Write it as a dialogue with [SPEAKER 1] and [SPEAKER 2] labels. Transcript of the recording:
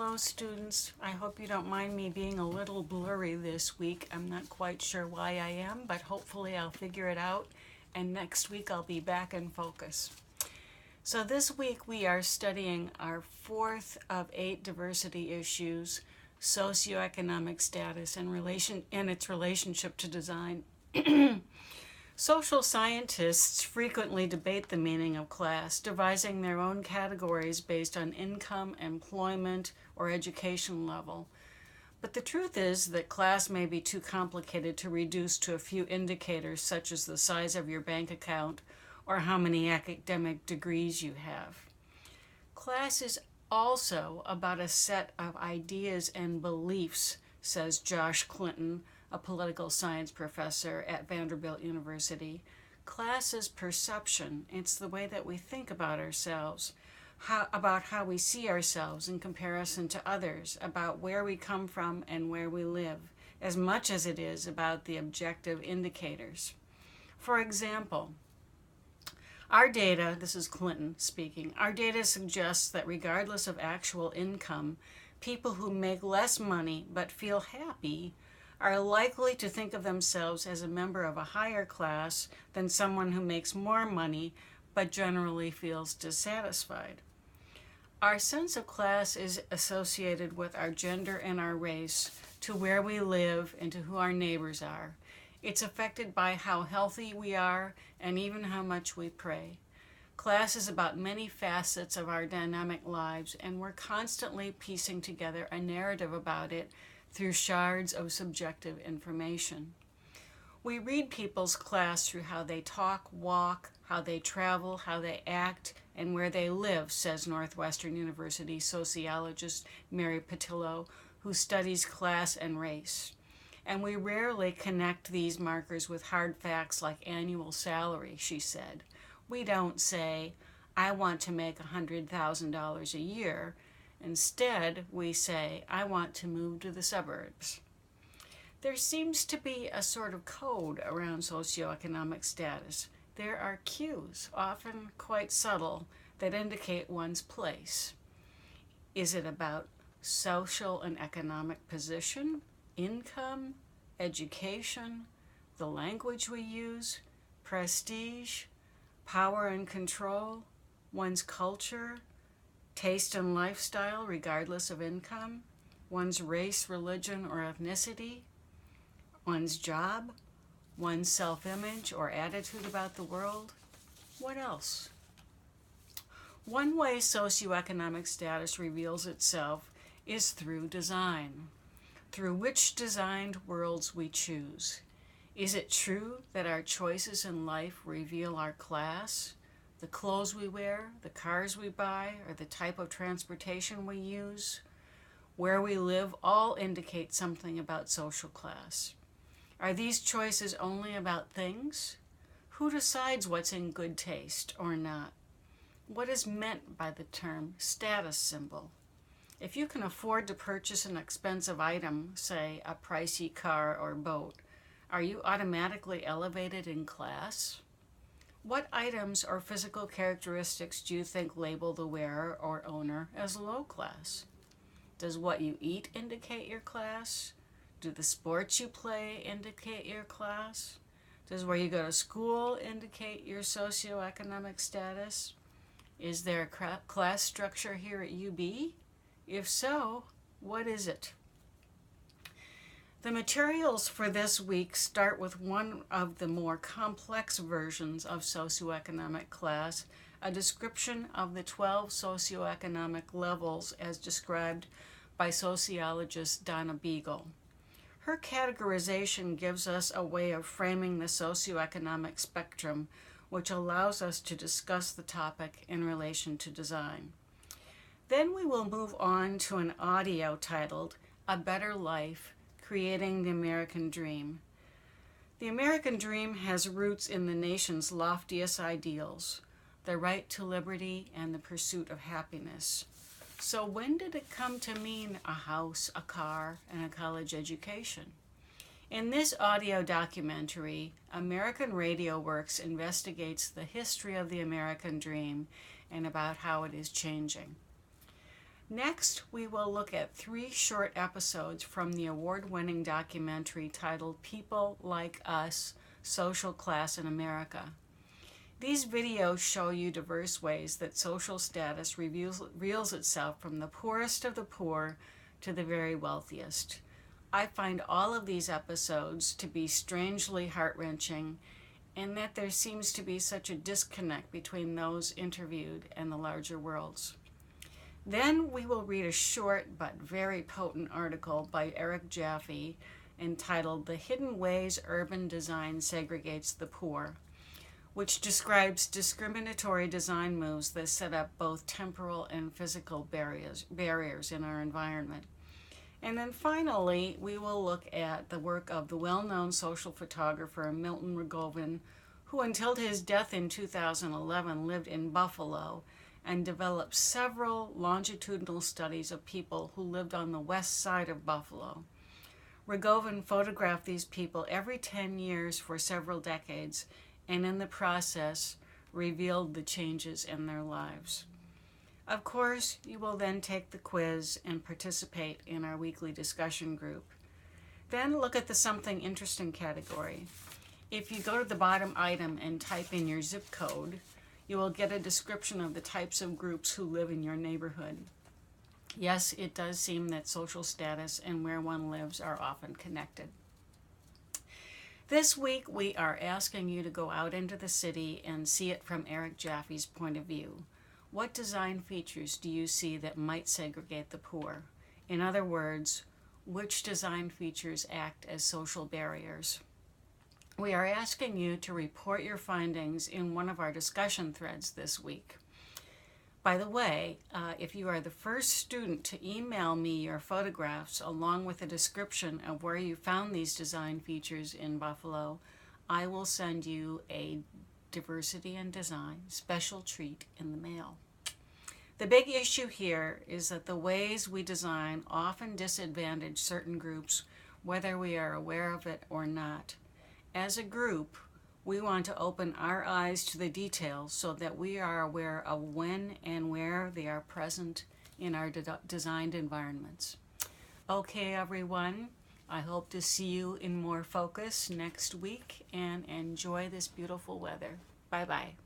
[SPEAKER 1] Hello students, I hope you don't mind me being a little blurry this week. I'm not quite sure why I am, but hopefully I'll figure it out, and next week I'll be back in focus. So this week we are studying our fourth of 8 diversity issues, socioeconomic status and its relationship to design. Social scientists frequently debate the meaning of class, devising their own categories based on income, employment, or education level. But the truth is that class may be too complicated to reduce to a few indicators such as the size of your bank account or how many academic degrees you have. Class is also about a set of ideas and beliefs, says Josh Clinton, a political science professor at Vanderbilt University. Class is perception. It's the way that we think about ourselves, about how we see ourselves in comparison to others, about where we come from and where we live, as much as it is about the objective indicators. For example, our data, this is Clinton speaking, our data suggests that regardless of actual income, people who make less money but feel happy are likely to think of themselves as a member of a higher class than someone who makes more money but generally feels dissatisfied. Our sense of class is associated with our gender and our race, to where we live and to who our neighbors are. It's affected by how healthy we are and even how much we pray. Class is about many facets of our dynamic lives, and we're constantly piecing together a narrative about it through shards of subjective information. We read people's class through how they talk, walk, how they travel, how they act, and where they live, says Northwestern University sociologist Mary Patillo, who studies class and race. And we rarely connect these markers with hard facts like annual salary, she said. We don't say, I want to make $100,000 a year. Instead, we say, I want to move to the suburbs. There seems to be a sort of code around socioeconomic status. There are cues, often quite subtle, that indicate one's place. Is it about social and economic position, income, education, the language we use, prestige, power and control, one's culture, taste and lifestyle regardless of income, one's race, religion, or ethnicity, one's job, one's self-image or attitude about the world? What else? One way socioeconomic status reveals itself is through design, through which designed worlds we choose. Is it true that our choices in life reveal our class? The clothes we wear, the cars we buy, or the type of transportation we use, where we live, all indicate something about social class. Are these choices only about things? Who decides what's in good taste or not? What is meant by the term status symbol? If you can afford to purchase an expensive item, say a pricey car or boat, are you automatically elevated in class? What items or physical characteristics do you think label the wearer or owner as low class? Does what you eat indicate your class? Do the sports you play indicate your class? Does where you go to school indicate your socioeconomic status? Is there a class structure here at UB? If so, what is it? The materials for this week start with one of the more complex versions of socioeconomic class, a description of the 12 socioeconomic levels as described by sociologist Donna Beagle. Her categorization gives us a way of framing the socioeconomic spectrum, which allows us to discuss the topic in relation to design. Then we will move on to an audio titled, A Better Life, Creating the American Dream. The American Dream has roots in the nation's loftiest ideals, the right to liberty and the pursuit of happiness. So when did it come to mean a house, a car, and a college education? In this audio documentary, American Radio Works investigates the history of the American dream and about how it is changing. Next, we will look at 3 short episodes from the award-winning documentary titled People Like Us, Social Class in America. These videos show you diverse ways that social status reveals itself from the poorest of the poor to the very wealthiest. I find all of these episodes to be strangely heart-wrenching, and that there seems to be such a disconnect between those interviewed and the larger worlds. Then we will read a short but very potent article by Eric Jaffe entitled The Hidden Ways Urban Design Segregates the Poor, which describes discriminatory design moves that set up both temporal and physical barriers in our environment. And then finally, we will look at the work of the well-known social photographer Milton Rogovin, who until his death in 2011 lived in Buffalo and developed several longitudinal studies of people who lived on the west side of Buffalo. Rogovin photographed these people every 10 years for several decades, and in the process revealed the changes in their lives. Of course, you will then take the quiz and participate in our weekly discussion group. Then look at the Something Interesting category. If you go to the bottom item and type in your zip code, you will get a description of the types of groups who live in your neighborhood. Yes, it does seem that social status and where one lives are often connected. This week, we are asking you to go out into the city and see it from Eric Jaffe's point of view. What design features do you see that might segregate the poor? In other words, which design features act as social barriers? We are asking you to report your findings in one of our discussion threads this week. By the way, if you are the first student to email me your photographs along with a description of where you found these design features in Buffalo, I will send you a Diversity in Design special treat in the mail. The big issue here is that the ways we design often disadvantage certain groups, whether we are aware of it or not. As a group, we want to open our eyes to the details so that we are aware of when and where they are present in our designed environments. Okay, everyone, I hope to see you in more focus next week, and enjoy this beautiful weather. Bye-bye.